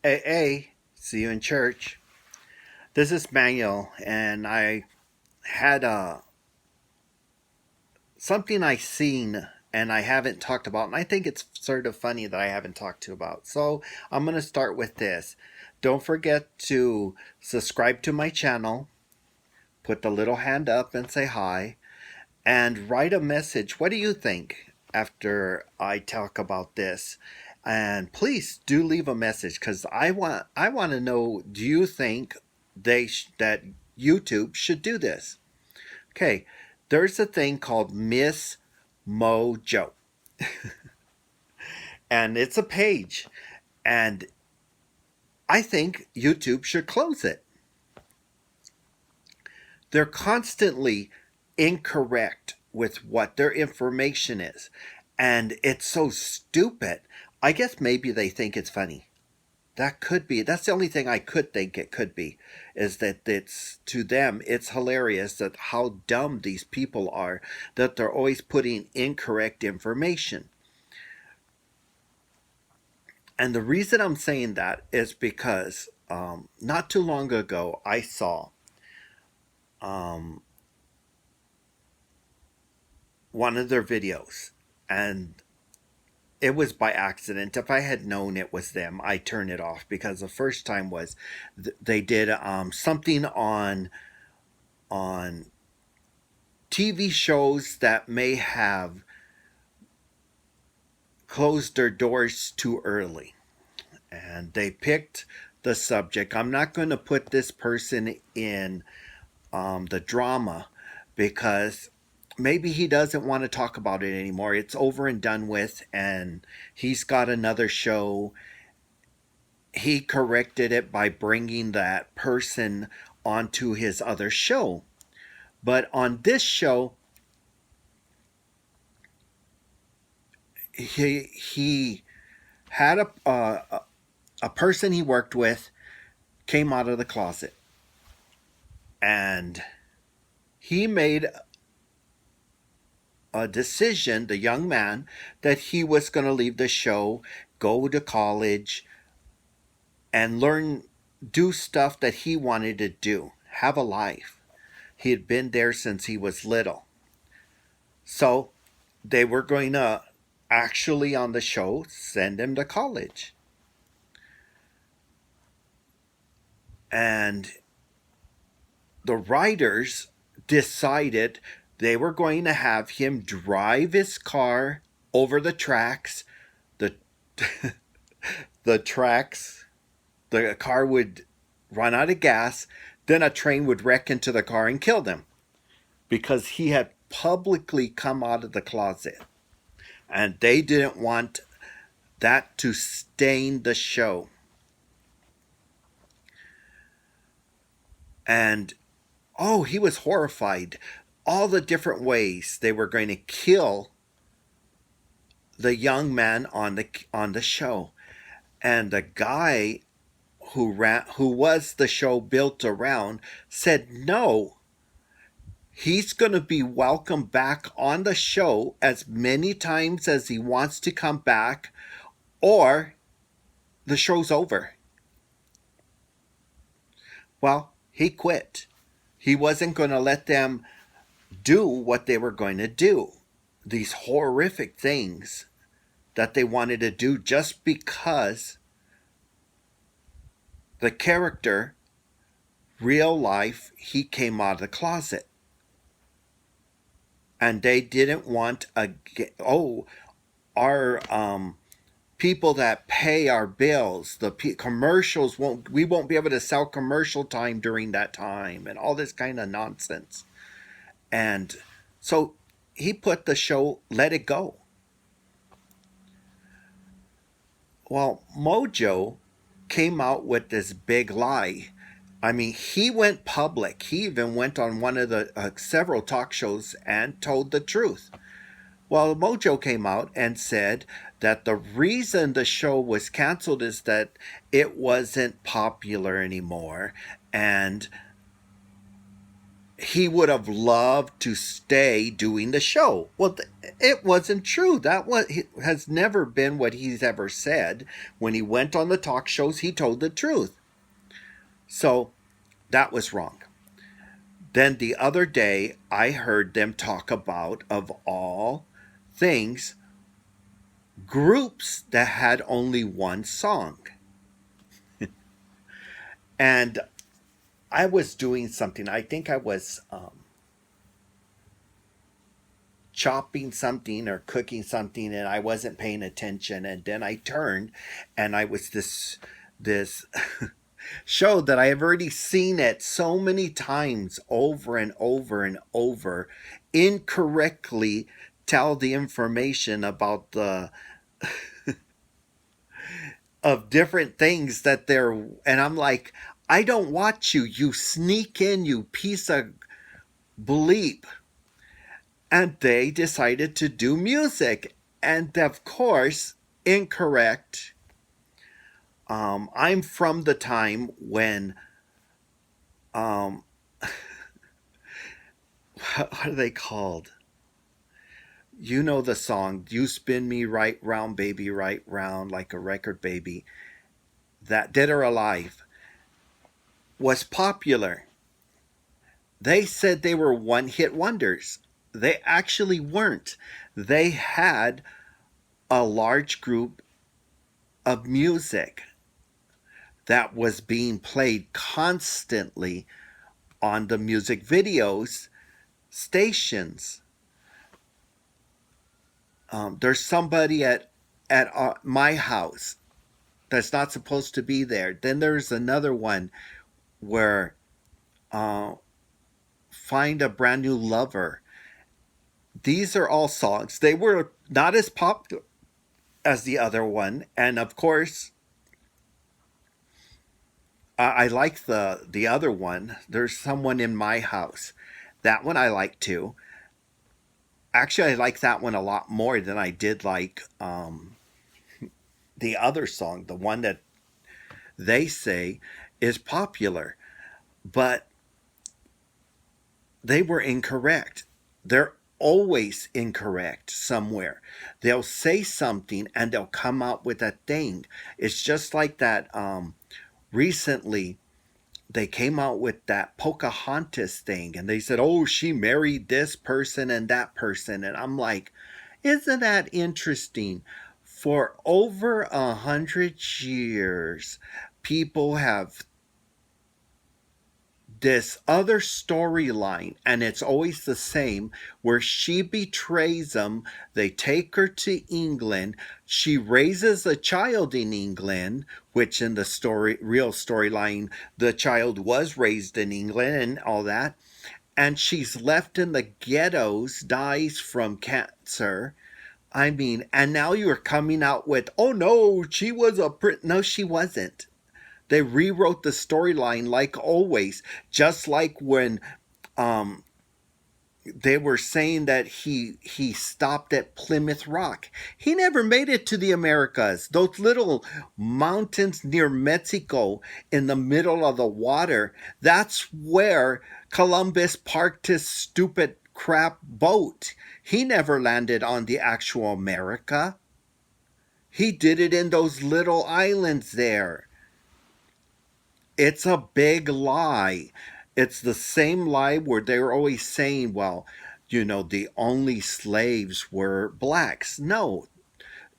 AA, see you in church. This is Manuel, and I had something I seen and I haven't talked about, and I think it's sort of funny that I haven't talked to about. So I'm gonna start with this. Don't forget to subscribe to my channel, put the little hand up and say hi, and write a message. What do you think after I talk about this? And please do leave a message because I want to know. Do you think that YouTube should do this? Okay, there's a thing called Miss Mojo, and it's a page, and I think YouTube should close it. They're constantly incorrect with what their information is. And it's so stupid. I guess maybe they think it's funny. That could be. That's the only thing I could think it could be, is that it's to them, it's hilarious that how dumb these people are, that they're always putting incorrect information. And the reason I'm saying that is because not too long ago I saw um, one of their videos, and it was by accident. If I had known it was them, I turned it off because the first time was they did something on TV shows that may have closed their doors too early, and they picked the subject. I'm not going to put this person in the drama because maybe he doesn't want to talk about it anymore. It's over and done with, and he's got another show. He corrected it by bringing that person onto his other show. But on this show, he had a person he worked with came out of the closet, and he made a decision, the young man, that he was going to leave the show, go to college, and learn, do stuff that he wanted to do, have a life. He had been there since he was little. So they were going to actually on the show send him to college. And the writers decided they were going to have him drive his car over the tracks. The the tracks, the car would run out of gas, then a train would wreck into the car and kill them because he had publicly come out of the closet. And they didn't want that to stain the show. And oh, he was horrified. All the different ways they were going to kill the young man on the show. And the guy who was the show built around said no. He's going to be welcome back on the show as many times as he wants to come back, or the show's over. Well, he quit. He wasn't going to let them do what they were going to do. These horrific things that they wanted to do just because the character, real life, he came out of the closet. And they didn't want our people that pay our bills, the commercials we won't be able to sell commercial time during that time, and all this kind of nonsense. And so he put the show, let it go. Well, Mojo came out with this big lie. I mean, he went public. He even went on one of the several talk shows and told the truth. Well, Mojo came out and said that the reason the show was canceled is that it wasn't popular anymore, and he would have loved to stay doing the show. Well, It wasn't true. That was has never been what he's ever said. When he went on the talk shows, he told the truth. So that was wrong. Then the other day, I heard them talk about, of all things, groups that had only one song. And I was doing something. I think I was chopping something or cooking something, and I wasn't paying attention. And then I turned, and I was this show that I have already seen it so many times over and over and over, incorrectly tell the information about the of different things that they're, and I'm like, I don't watch you. You sneak in, you piece of bleep. And they decided to do music. And of course, incorrect. I'm from the time when, um, what are they called? You know the song, You Spin Me Right Round, Baby, Right Round, like a record baby. That Dead or Alive was popular. They said they were one hit wonders. They actually weren't. They had a large group of music that was being played constantly on the music videos stations. There's somebody at my house that's not supposed to be there. Then there's another one where uh, Find a Brand New Lover. These are all songs. They were not as popular as the other one, and of course, I like the other one. There's Someone in My House. That one I like too. Actually, I like that one a lot more than I did like the other song, the one that they say is popular. But they were incorrect. They're always incorrect somewhere. They'll say something and they'll come out with a thing. It's just like that. Recently, they came out with that Pocahontas thing, and they said, "Oh, she married this person and that person," and I'm like, "Isn't that interesting?" For over 100 years, people have this other storyline, and it's always the same, where she betrays them. They take her to England. She raises a child in England, which in the story, real storyline, the child was raised in England and all that. And she's left in the ghettos, dies from cancer. I mean, and now you're coming out with, oh no, she was a no, she wasn't. They rewrote the storyline like always, just like when um, they were saying that he stopped at Plymouth Rock. He never made it to the Americas. Those little mountains near Mexico in the middle of the water, that's where Columbus parked his stupid crap boat. He never landed on the actual America. He did it in those little islands there. It's a big lie. It's the same lie where they were always saying, well, the only slaves were blacks. No,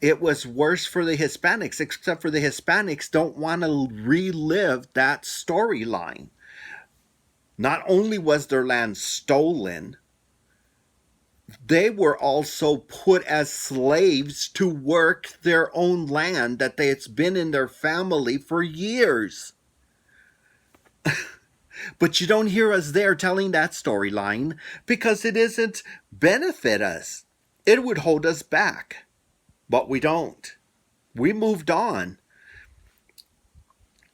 it was worse for the Hispanics, except for the Hispanics don't want to relive that storyline. Not only was their land stolen, they were also put as slaves to work their own land that it's been in their family for years. But you don't hear us there telling that storyline because it isn't benefit us. It would hold us back. But we don't. We moved on.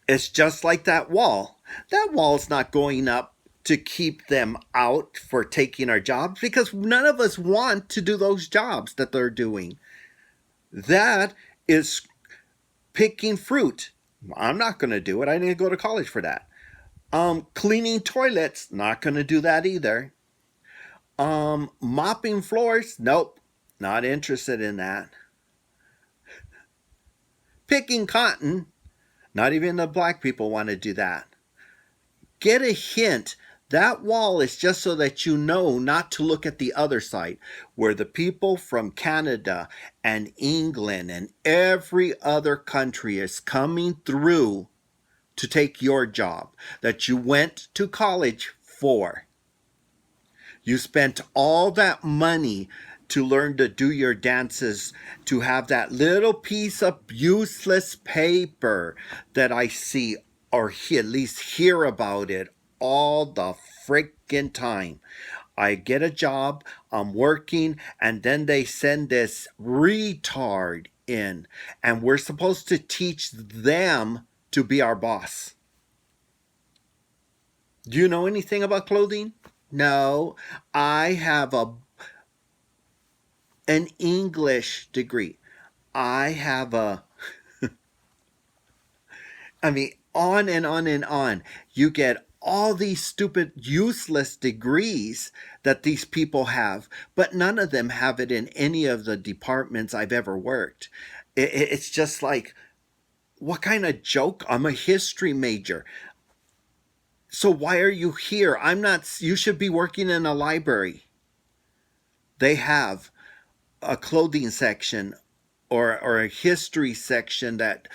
It's just like that wall. That wall's not going up to keep them out for taking our jobs because none of us want to do those jobs that they're doing. That is picking fruit. I'm not going to do it. I didn't go to college for that. Cleaning toilets, not gonna do that either. Mopping floors, nope. Not interested in that. Picking cotton. Not even the black people want to do that. Get a hint. That wall is just so that you know not to look at the other side, where the people from Canada and England and every other country is coming through to take your job that you went to college for. You spent all that money to learn to do your dances, to have that little piece of useless paper that I see or at least hear about it all the freaking time. I get a job, I'm working, and then they send this retard in, and we're supposed to teach them to be our boss. Do you know anything about clothing? No, I have an English degree. I have a, I mean, on and on and on. You get all these stupid, useless degrees that these people have, but none of them have it in any of the departments I've ever worked. It's just like, what kind of joke? I'm a history major. So why are you here? I'm not, you should be working in a library. They have a clothing section or a history section that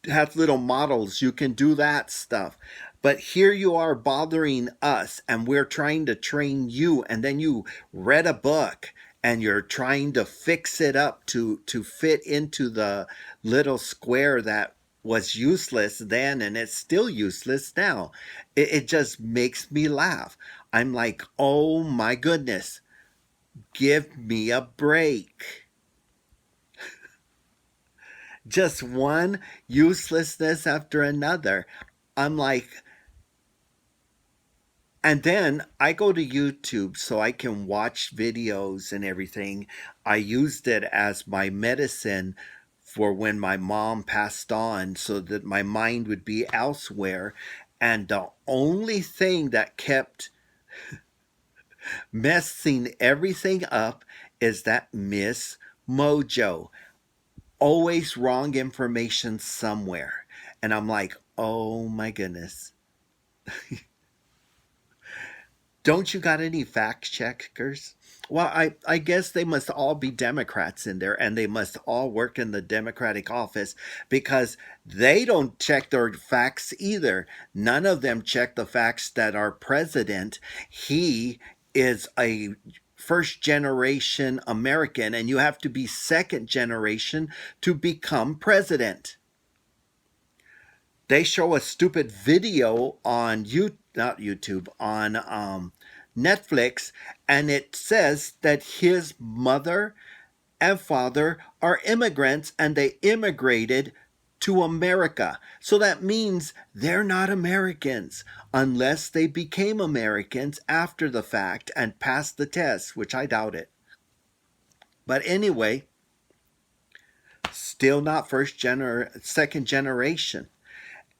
has little models. You can do that stuff. But here you are bothering us, and we're trying to train you, and then you read a book and you're trying to fix it up to fit into the little square that was useless then and it's still useless now. It just makes me laugh. I'm like, oh my goodness, give me a break. Just one uselessness after another. I'm like, and then I go to YouTube so I can watch videos and everything. I used it as my medicine for when my mom passed on so that my mind would be elsewhere. And the only thing that kept messing everything up is that Miss Mojo. Always wrong information somewhere. And I'm like, oh my goodness. Don't you got any fact checkers? Well, I guess they must all be Democrats in there and they must all work in the Democratic office because they don't check their facts either. None of them check the facts that our president, he is a first generation American and you have to be second generation to become president. They show a stupid video on not YouTube, on Netflix, and it says that his mother and father are immigrants and they immigrated to America. So that means they're not Americans unless they became Americans after the fact and passed the test, which I doubt it. But anyway, still not second generation.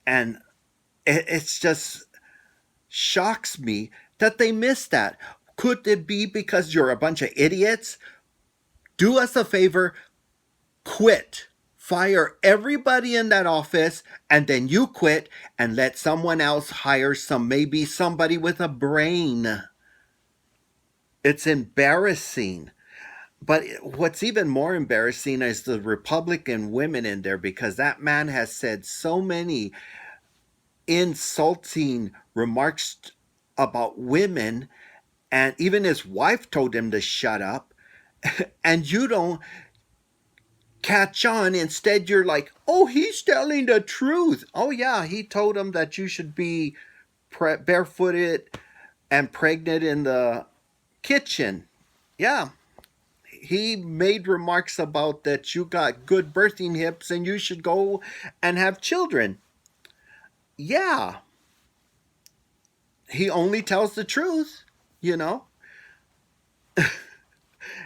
And it's just shocks me that they missed that. Could it be because you're a bunch of idiots? Do us a favor, quit. Fire everybody in that office and then you quit and let someone else hire maybe somebody with a brain. It's embarrassing. But what's even more embarrassing is the Republican women in there because that man has said so many insulting remarks about women, and even his wife told him to shut up, and you don't catch on. Instead, you're like, oh, he's telling the truth. Oh, yeah, he told him that you should be barefooted and pregnant in the kitchen. Yeah. He made remarks about that you got good birthing hips and you should go and have children. Yeah, he only tells the truth, you know.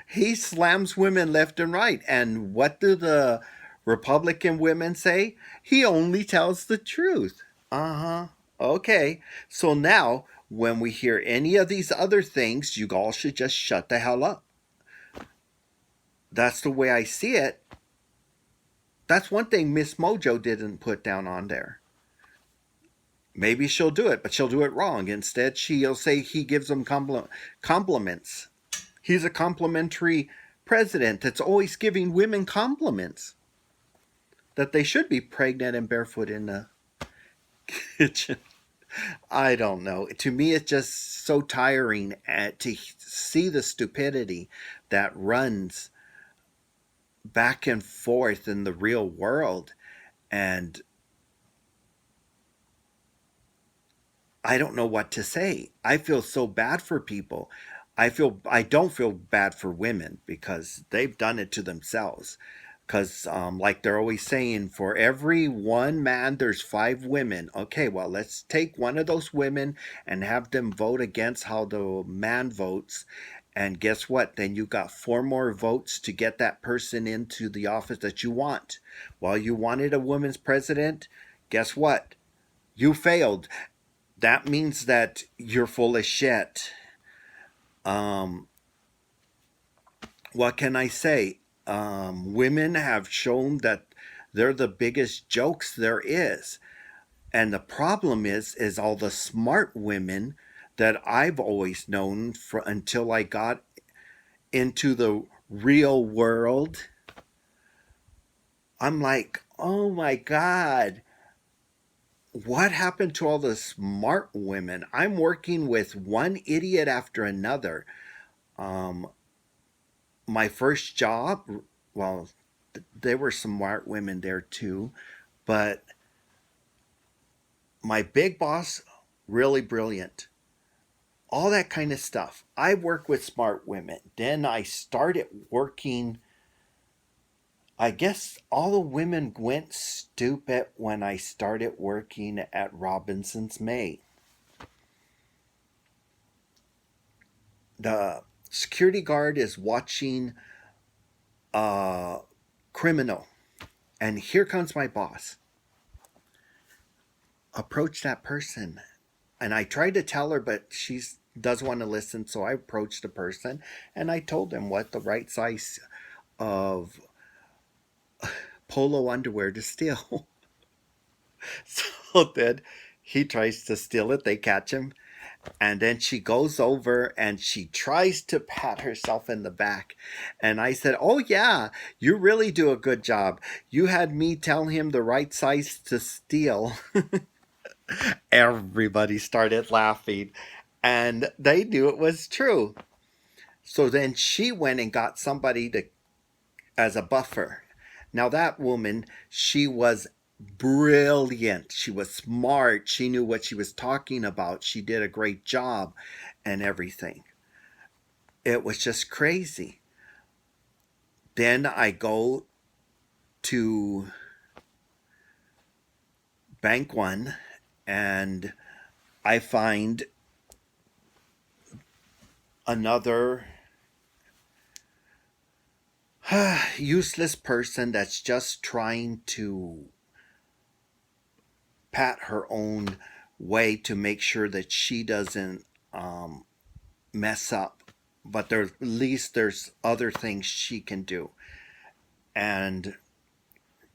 He slams women left and right. And what do the Republican women say? He only tells the truth. Uh-huh. Okay. So now, when we hear any of these other things, you all should just shut the hell up. That's the way I see it. That's one thing Miss Mojo didn't put down on there. Maybe she'll do it, but she'll do it wrong. Instead, she'll say he gives them compliments. He's a complimentary president that's always giving women compliments that they should be pregnant and barefoot in the kitchen. I don't know. To me, it's just so tiring to see the stupidity that runs back and forth in the real world. And I don't know what to say. I feel so bad for people. I don't feel bad for women because they've done it to themselves. Because, like they're always saying, for every one man, there's five women. Okay, well, let's take one of those women and have them vote against how the man votes. And guess what? Then you got four more votes to get that person into the office that you want. Well, you wanted a woman's president. Guess what? You failed. That means that you're full of shit. Um, what can I say? Women have shown that they're the biggest jokes there is. And the problem is all the smart women that I've always known until I got into the real world. I'm like, oh my God, what happened to all the smart women? I'm working with one idiot after another. Um, my first job, well, there were smart women there too, but my big boss, really brilliant. All that kind of stuff. I work with smart women. Then I started working. I guess all the women went stupid when I started working at Robinson's May. The security guard is watching a criminal, and here comes my boss. Approach that person. And I tried to tell her, but she doesn't want to listen. So I approached the person and I told him what the right size of polo underwear to steal. So then he tries to steal it. They catch him. And then she goes over and she tries to pat herself in the back. And I said, oh, yeah, you really do a good job. You had me tell him the right size to steal. Everybody started laughing. And they knew it was true. So then she went and got somebody to as a buffer. Now that woman, she was brilliant. She was smart. She knew what she was talking about. She did a great job and everything. It was just crazy. Then I go to Bank One and I find another useless person that's just trying to pat her own way to make sure that she doesn't mess up. But at least there's other things she can do. And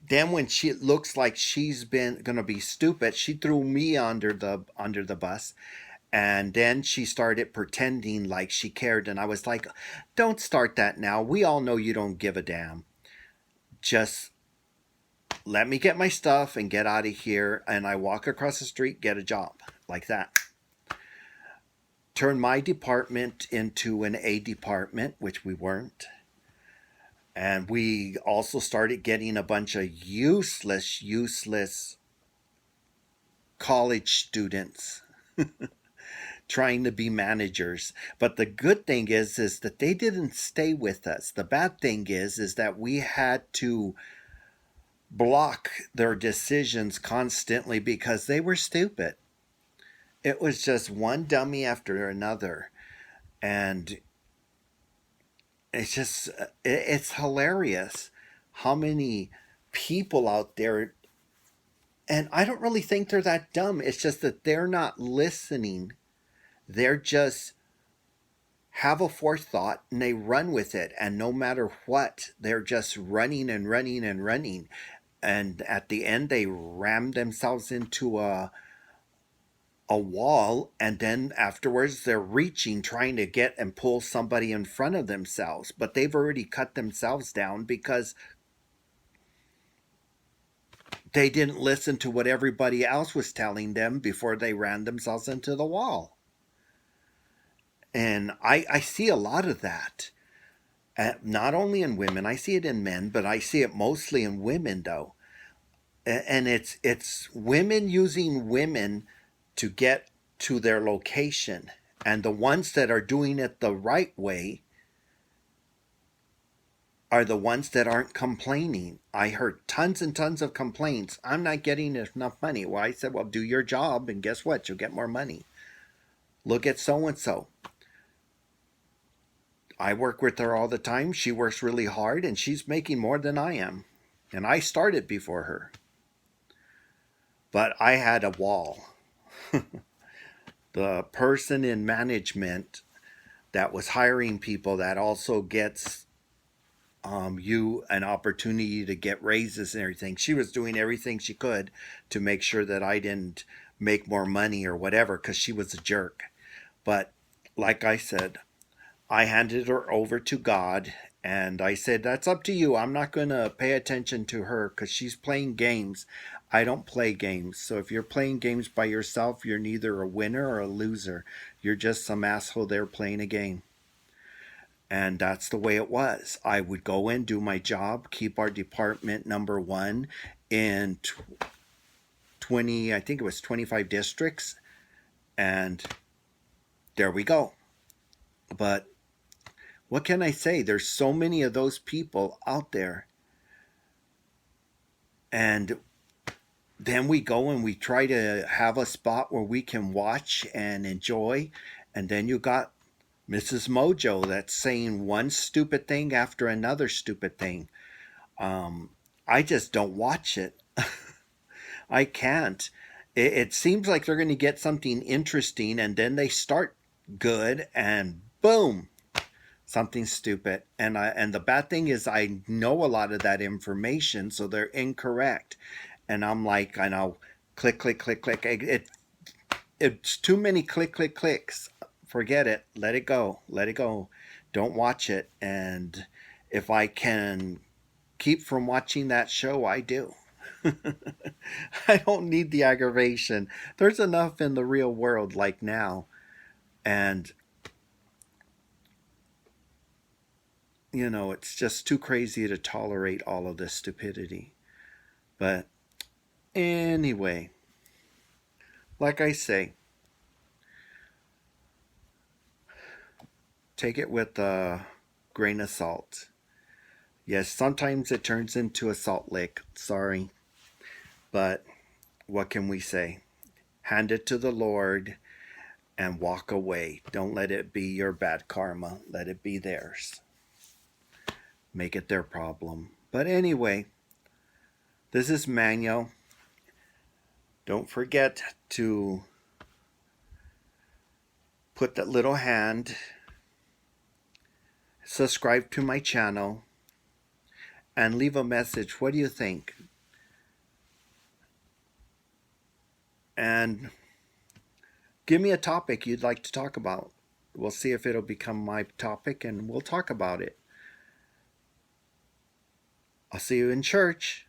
then when she looks like she's been gonna be stupid, she threw me under the bus. And then she started pretending like she cared. And I was like, don't start that now. We all know you don't give a damn. Just let me get my stuff and get out of here. And I walk across the street, get a job like that. Turn my department into an A department, which we weren't. And we also started getting a bunch of useless college students trying to be managers. But the good thing is that they didn't stay with us. The bad thing is that we had to block their decisions constantly because they were stupid. It was just one dummy after another. And it's hilarious how many people out there, and I don't really think they're that dumb. It's just that they're not listening. They're just have a forethought and they run with it. And no matter what, they're just running and running and running. And at the end, they ram themselves into a wall, and then afterwards they're reaching trying to get and pull somebody in front of themselves, but they've already cut themselves down because they didn't listen to what everybody else was telling them before they ran themselves into the wall. And I see a lot of that, not only in women. I see it in men, but I see it mostly in women though. And it's women using women to get to their location, and the ones that are doing it the right way are the ones that aren't complaining. I heard tons and tons of complaints. I'm not getting enough money. Well, I said, well, do your job, and guess what? You'll get more money. Look at so and so. I work with her all the time. She works really hard, and she's making more than I am. And I started before her. But I had a wall. The person in management that was hiring people that also gets you an opportunity to get raises and everything. She was doing everything she could to make sure that I didn't make more money or whatever because she was a jerk. But like I said, I handed her over to God and I said, that's up to you. I'm not going to pay attention to her because she's playing games. I don't play games. So if you're playing games by yourself, you're neither a winner or a loser. You're just some asshole there playing a game. And that's the way it was. I would go in, do my job, keep our department number one in 20, I think it was 25 districts. And there we go. But what can I say? There's so many of those people out there. And then we go and we try to have a spot where we can watch and enjoy. And then you got Mrs. Mojo that's saying one stupid thing after another stupid thing. I just don't watch it. I can't. It seems like they're going to get something interesting and then they start good and boom, something stupid. And the bad thing is I know a lot of that information, so they're incorrect. And I'm like, I know, click, click, click, click. It's too many click, click, clicks. Forget it. Let it go. Let it go. Don't watch it. And if I can keep from watching that show, I do. I don't need the aggravation. There's enough in the real world like now. And, it's just too crazy to tolerate all of this stupidity. But anyway, like I say, take it with a grain of salt. Yes, sometimes it turns into a salt lick. Sorry. But what can we say? Hand it to the Lord and walk away. Don't let it be your bad karma. Let it be theirs. Make it their problem. But anyway, this is Manuel. Don't forget to put that little hand, subscribe to my channel, and leave a message. What do you think? And give me a topic you'd like to talk about. We'll see if it'll become my topic and we'll talk about it. I'll see you in church.